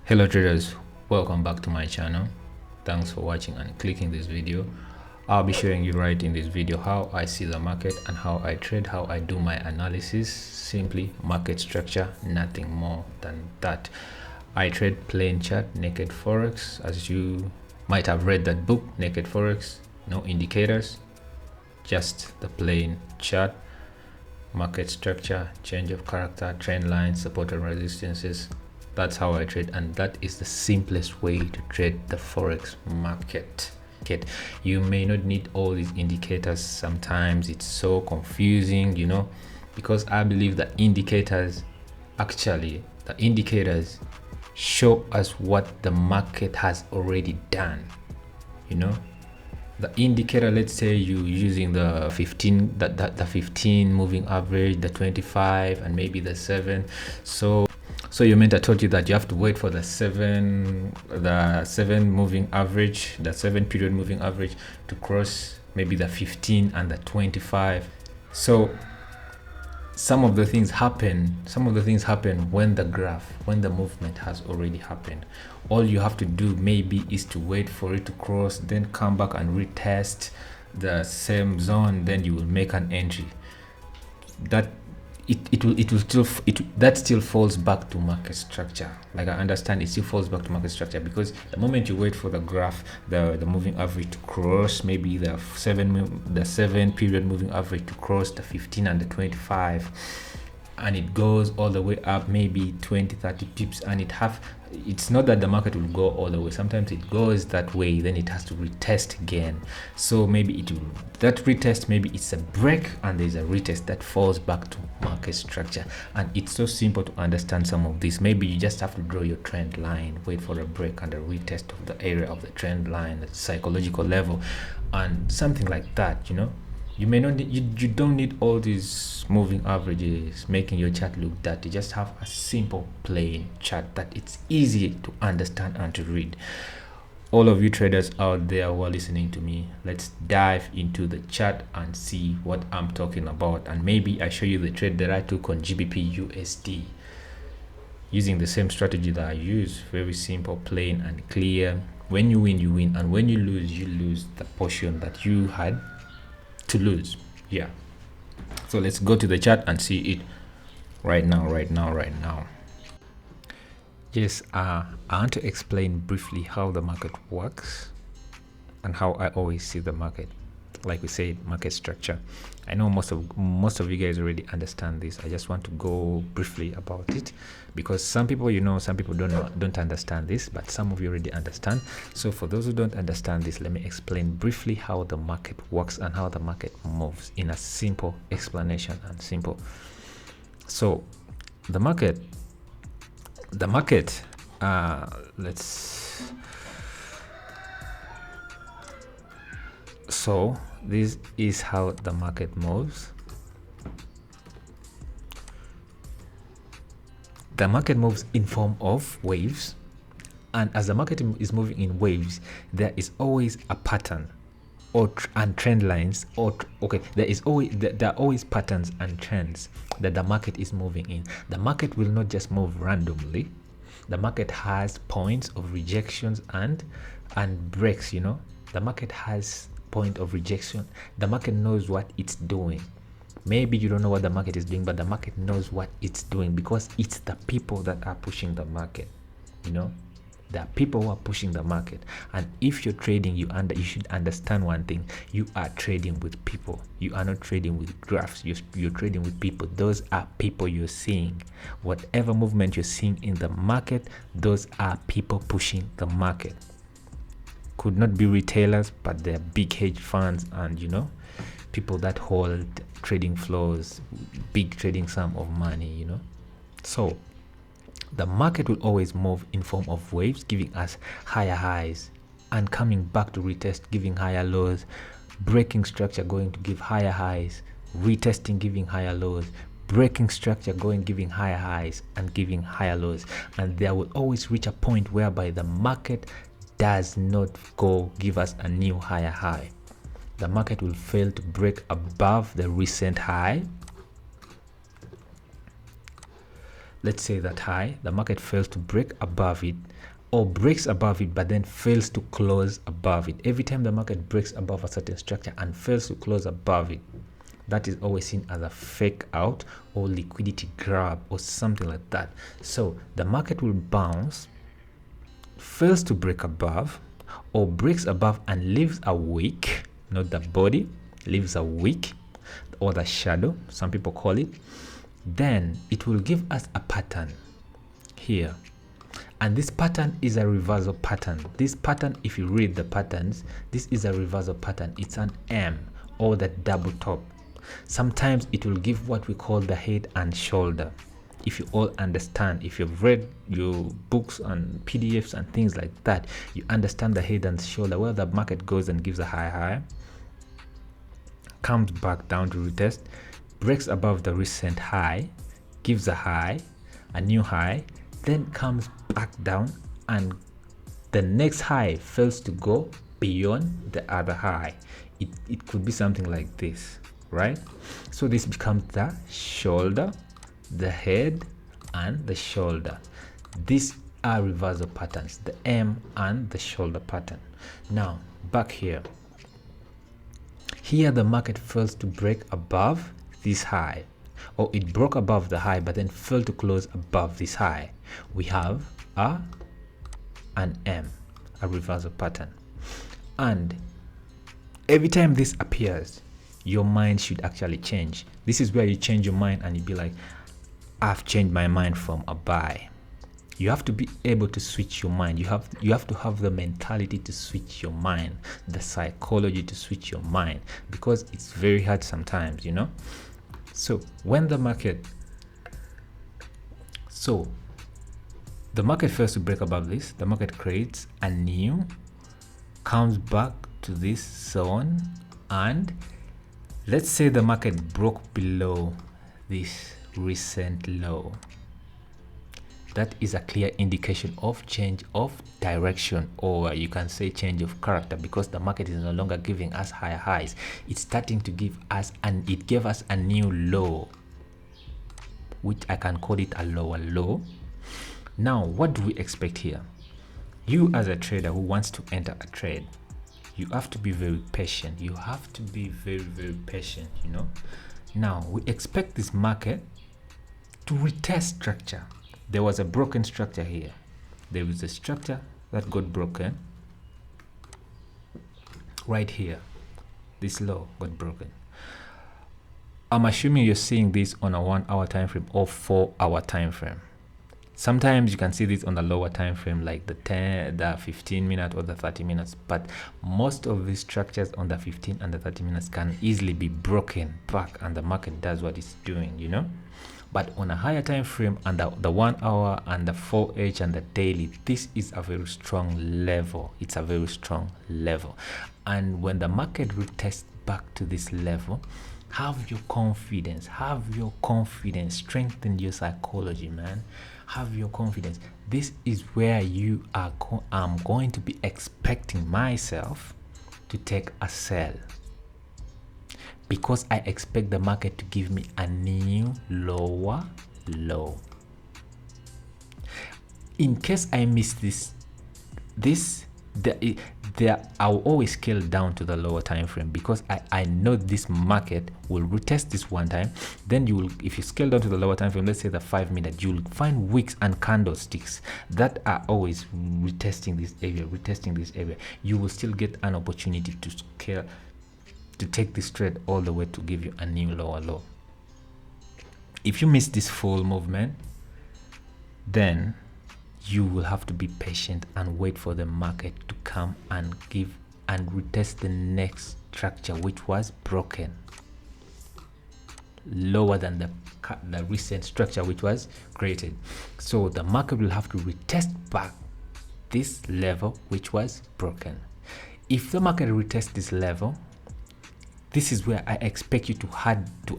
Hello traders, welcome back to my channel. Thanks for watching and clicking this video. I'll be showing you right in this video how I see the market and how I trade, how I do my analysis. Simply market structure, nothing more than that. I trade plain chart, naked forex. As you might have read that book, Naked Forex, no indicators, just the plain chart, market structure, change of character, trend lines, support and resistances. That's how I trade, and that is the simplest way to trade the forex market. You may not need all these indicators. Sometimes it's so confusing, because I believe the indicators show us what the market has already done. The indicator, let's say you using the 15, the 15 moving average, the 25, and maybe the 7. So your mentor told you that you have to wait for the seven moving average, the 7 period moving average to cross maybe the 15 and the 25. So some of the things happen when the movement has already happened. All you have to do maybe is to wait for it to cross, then come back and retest the same zone, then you will make an entry. That still falls back to market structure. Like, I understand it still falls back to market structure, because the moment you wait for the graph, the moving average to cross, maybe the 7 period moving average to cross the 15 and the 25, and it goes all the way up maybe 20-30 pips, and it's not that the market will go all the way. Sometimes it goes that way, then it has to retest again. So maybe that retest, maybe it's a break and there's a retest that falls back to market structure. And it's so simple to understand some of this. Maybe you just have to draw your trend line, wait for a break and a retest of the area of the trend line at psychological level, and something like that. You may not need, you don't need all these moving averages making your chart look dirty. Just have a simple plain chart that it's easy to understand and to read. All of you traders out there who are listening to me, let's dive into the chart and see what I'm talking about. And maybe I show you the trade that I took on GBP USD using the same strategy that I use. Very simple, plain and clear. When you win, you win, and when you lose the portion that you had to lose. Yeah, so let's go to the chart and see it right now. Yes, I want to explain briefly how the market works and how I always see the market. Like we said, market structure. I know most of you guys already understand this. I just want to go briefly about it, because some people, some people don't understand this, but some of you already understand. So for those who don't understand this, let me explain briefly how the market works and how the market moves in a simple explanation and simple. So the market, so this is how the market moves. The market moves in form of waves, and as the market is moving in waves, there is always a pattern and trend lines, there are always patterns and trends that the market is moving in. The market will not just move randomly. The market has points of rejections and breaks. The market has point of rejection. The market knows what it's doing. Maybe you don't know what the market is doing, but the market knows what it's doing, because it's the people that are pushing the market. There are people who are pushing the market. And if you're trading, you should understand one thing: you are trading with people. You are not trading with graphs. You're trading with people. Those are people you're seeing. Whatever movement you're seeing in the market, those are people pushing the market. Could not be retailers, but they're big hedge funds and people that hold trading floors, big trading sum of money. So the market will always move in form of waves, giving us higher highs and coming back to retest, giving higher lows, breaking structure, going to give higher highs, retesting, giving higher lows, breaking structure, giving higher highs and giving higher lows. And there will always reach a point whereby the market does not give us a new higher high. The market will fail to break above the recent high. let's say that high, the market fails to break above it, or breaks above it but then fails to close above it. Every time the market breaks above a certain structure and fails to close above it, that is always seen as a fake out or liquidity grab or something like that. So the market will bounce, fails to break above, or breaks above and leaves a wick, not the body, leaves a wick or the shadow, some people call it. Then it will give us a pattern here, and this pattern is a reversal pattern. This pattern, if you read the patterns, this is a reversal pattern. It's an M or the double top. Sometimes it will give what we call the head and shoulder. If you all understand, if you've read your books and PDFs and things like that, you understand the head and shoulder, where the market goes and gives a high, comes back down to retest, breaks above the recent high, gives a new high, then comes back down, and the next high fails to go beyond the other high. It could be something like this, right? So this becomes the shoulder, the head, and the shoulder. These are reversal patterns, the M and the shoulder pattern. Now back here, the market fails to break above this high, or it broke above the high but then failed to close above this high. We have an M, a reversal pattern. And every time this appears, your mind should actually change. This is where you change your mind and you be like, I've changed my mind from a buy. You have to be able to switch your mind. You have to have the mentality to switch your mind, the psychology to switch your mind, because it's very hard sometimes, you know. So when the market fails to break above this, the market creates a new, comes back to this zone, and let's say the market broke below this recent low. That is a clear indication of change of direction, or you can say change of character, because the market is no longer giving us higher highs. It's starting to give us, and it gave us a new low, which I can call it a lower low. Now what do we expect here? You as a trader who wants to enter a trade, you have to be very patient. You have to be very, very patient, you know. Now we expect this market to retest structure. There was a broken structure here. There was a structure that got broken right here. This low got broken. I'm assuming you're seeing this on a 1 hour time frame or 4 hour time frame. Sometimes you can see this on the lower time frame, like the 15 minute or the 30 minutes, but most of these structures on the 15 and the 30 minutes can easily be broken back, and the market does what it's doing, you know. But on a higher time frame and the 1 hour and the 4H and the daily, this is a very strong level. It's a very strong level. And when the market retests back to this level, have your confidence, strengthen your psychology, man. Have your confidence. This is where I'm going to be expecting myself to take a sell, because I expect the market to give me a new lower low. In case I miss I'll always scale down to the lower time frame, because I know this market will retest this one time. Then if you scale down to the lower time frame, let's say the 5 minute, you'll find wicks and candlesticks that are always retesting this area. You will still get an opportunity to scale, to take this trade all the way to give you a new lower low. If you miss this full movement, then you will have to be patient and wait for the market to come and give and retest the next structure, which was broken lower than the recent structure which was created. So the market will have to retest back this level which was broken. If the market retests this level, this is where I expect you to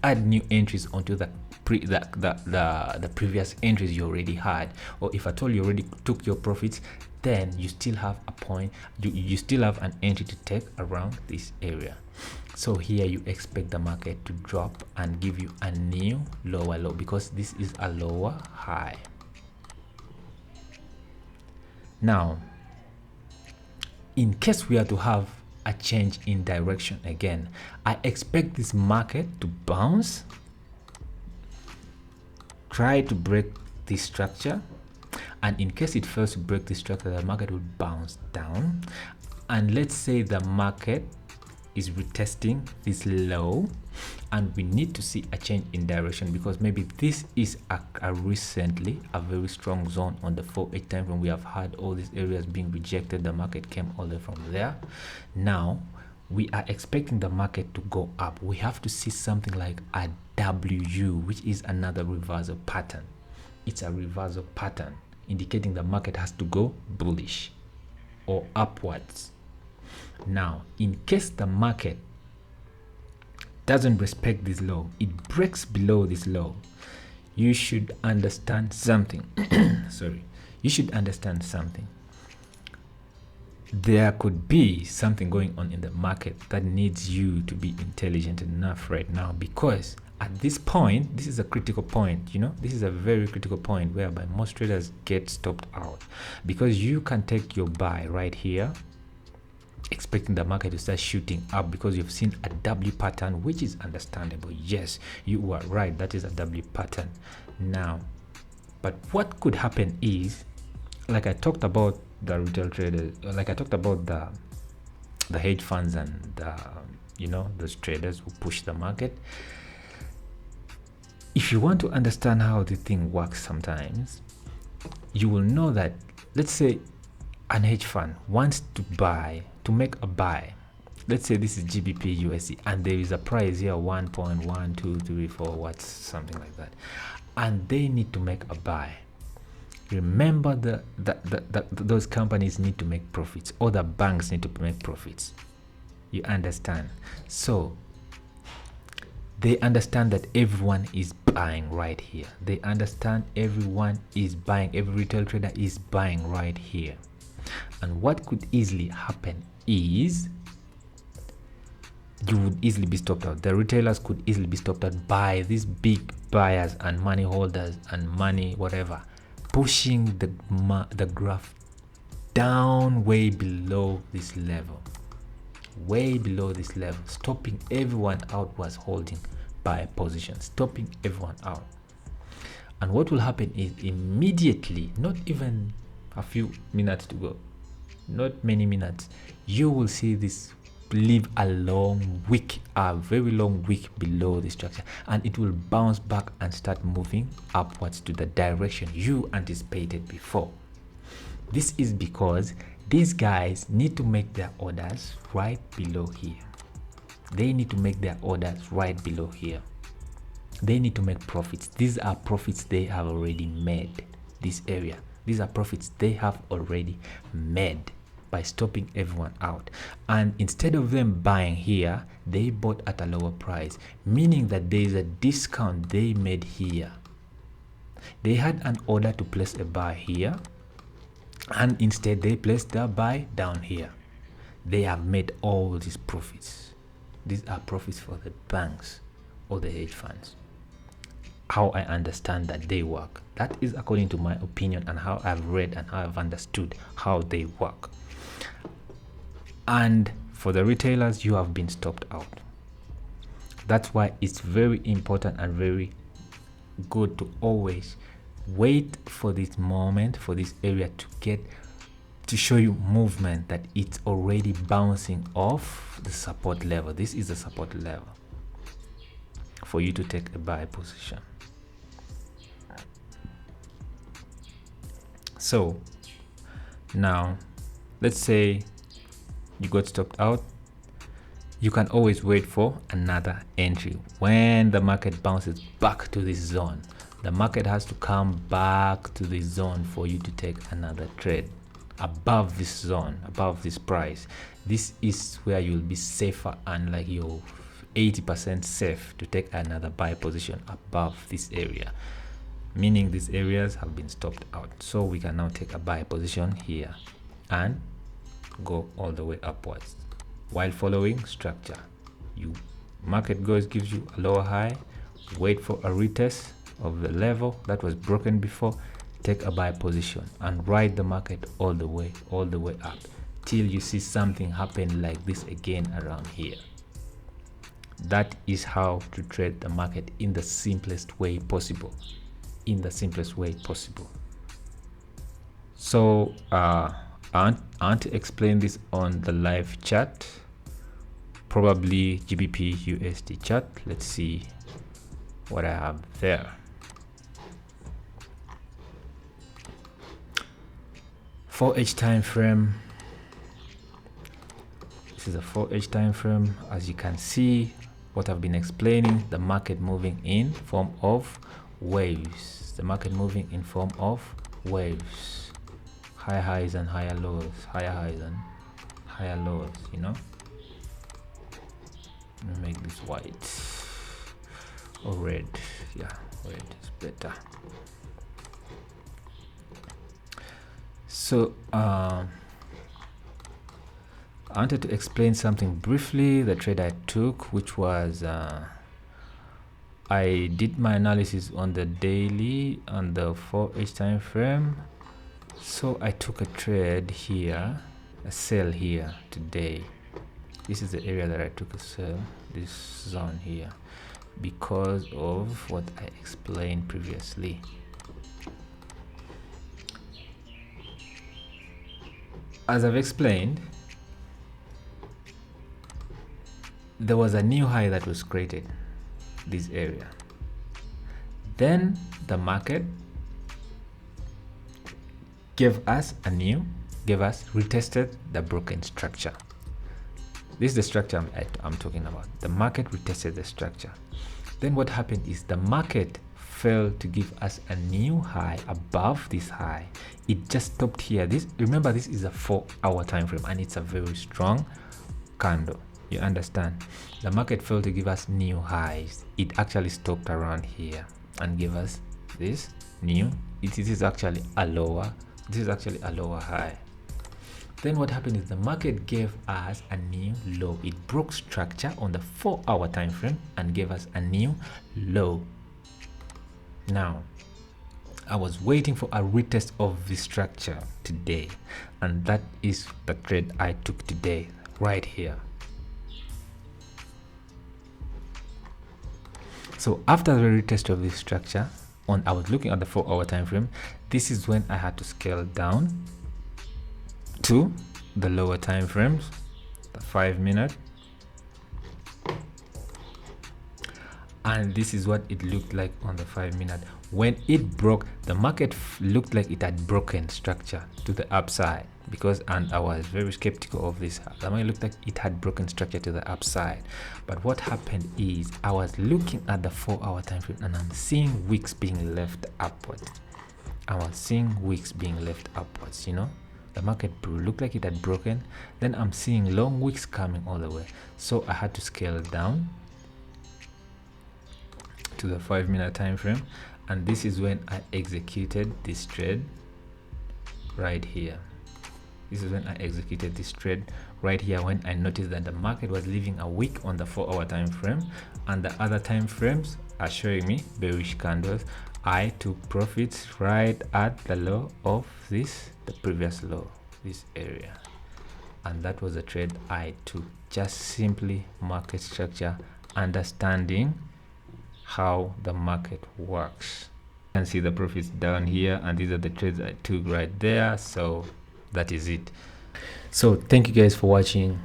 add new entries onto the previous entries you already had. Or if at all you already took your profits, then you still have a point, you still have an entry to take around this area. So here you expect the market to drop and give you a new lower low, because this is a lower high. Now, in case we are to have a change in direction again, I expect this market to bounce, try to break this structure, and in case it fails to break this structure, the market will bounce down. And let's say the market is retesting this low, and we need to see a change in direction, because maybe this is recently a very strong zone on the 4-8 time frame. We have had all these areas being rejected. The market came all the way from there. Now we are expecting the market to go up. We have to see something like a WU, which is another reversal pattern. It's a reversal pattern indicating the market has to go bullish or upwards. Now, in case the market doesn't respect this low, it breaks below this low, you should understand something. Sorry, you should understand something. There could be something going on in the market that needs you to be intelligent enough right now, because at this point, this is a critical point. This is a very critical point whereby most traders get stopped out, because you can take your buy right here expecting the market to start shooting up because you've seen a W pattern, which is understandable. Yes, you are right, that is a W pattern. Now, but what could happen is, like I talked about the retail traders, like I talked about the hedge funds and those traders who push the market. If you want to understand how the thing works, sometimes you will know that, let's say an hedge fund wants to make a buy. Let's say this is GBP USD and there is a price here 1.1234 watts, something like that, and they need to make a buy. Remember, those companies need to make profits, or the banks need to make profits. You understand? So they understand that everyone is buying right here. They understand everyone is buying. Every retail trader is buying right here. And what could easily happen is you would easily be stopped out. The retailers could easily be stopped out by these big buyers and money holders and money whatever, pushing the graph down way below this level, stopping everyone out was holding buy position, stopping everyone out. And what will happen is immediately, not even a few minutes to go, not many minutes, you will see this leave a very long wick below the structure, and it will bounce back and start moving upwards to the direction you anticipated before. This is because these guys need to make their orders right below here. They need to make their orders right below here. They need to make profits. These are profits they have already made. This area, these are profits they have already made by stopping everyone out. And instead of them buying here, they bought at a lower price, meaning that there is a discount they made here. They had an order to place a buy here, and instead they placed their buy down here. They have made all these profits. These are profits for the banks or the hedge funds. How I understand that they work, that is according to my opinion and how I've read and how I've understood how they work. And for the retailers, you have been stopped out. That's why it's very important and very good to always wait for this moment, for this area to show you movement, that it's already bouncing off the support level. This is the support level for you to take a buy position. So now let's say you got stopped out. You can always wait for another entry. When the market bounces back to this zone, the market has to come back to this zone for you to take another trade above this zone, above this price. This is where you'll be safer and like you're 80% safe to take another buy position above this area, meaning these areas have been stopped out. So we can now take a buy position here and go all the way upwards while following structure. Market goes, gives you a lower high, wait for a retest of the level that was broken before, take a buy position and ride the market all the way up till you see something happen like this again around here. That is how to trade the market in the simplest way possible. So I want to explain this on the live chat, probably GBP USD chart. Let's see what I have there. 4H time frame. This is a 4H time frame. As you can see, what I've been explaining, the market moving in form of waves. The market moving in form of waves. Higher highs and higher lows. Higher highs and higher lows, you know. Let me make this white or red. Yeah, red is better. So I wanted to explain something briefly, the trade I took, which was I did my analysis on the daily on the 4H time frame. So I took a trade here, a sell here today. This is the area that I took a sell, this zone here, because of what I explained previously. As I've explained, there was a new high that was created, this area. Then the market retested the broken structure. This is the structure I'm talking about. The market retested the structure. Then what happened is the market failed to give us a new high above this high. It just stopped here. Remember, this is a 4-hour time frame and it's a very strong candle. You understand? The market failed to give us new highs. It actually stopped around here and gave us this new. This is actually a lower high. Then what happened is the market gave us a new low. It broke structure on the 4-hour time frame and gave us a new low. Now I was waiting for a retest of the structure today, and that is the trade I took today right here. So after the retest of this structure, I was looking at the 4-hour time frame. This is when I had to scale down to the lower time frames, the 5-minute, and this is what it looked like on the 5-minute. When it broke, the market looked like it had broken structure to the upside, and I was very skeptical of this. The market looked like it had broken structure to the upside, but what happened is I was looking at the 4-hour time frame and I'm seeing wicks being left upwards. You know, the market looked like it had broken. Then I'm seeing long wicks coming all the way, so I had to scale down to the 5-minute time frame, and this is when I executed this trade right here. When I noticed that the market was leaving a wick on the 4-hour time frame and the other time frames are showing me bearish candles. I took profits right at the low of the previous low, this area, and that was the trade I took. Just simply market structure, understanding how the market works. You can see the profits down here, and these are the trades I took right there. So that is it. So thank you guys for watching.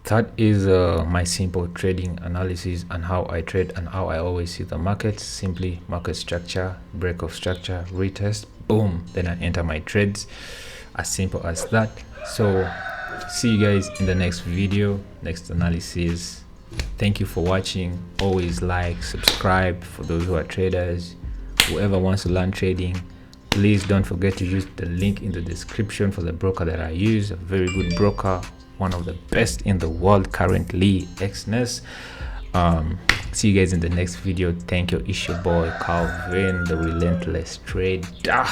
That is my simple trading analysis and how I trade and how I always see the market. Simply market structure, break of structure, retest, boom, then I enter my trades. As simple as that. So see you guys in the next video, next analysis. Thank you for watching. Always like, subscribe for those who are traders. Whoever wants to learn trading, please don't forget to use the link in the description for the broker that I use. A very good broker, one of the best in the world currently, XNES. See you guys in the next video. Thank you. It's your boy Calvin, the relentless trader.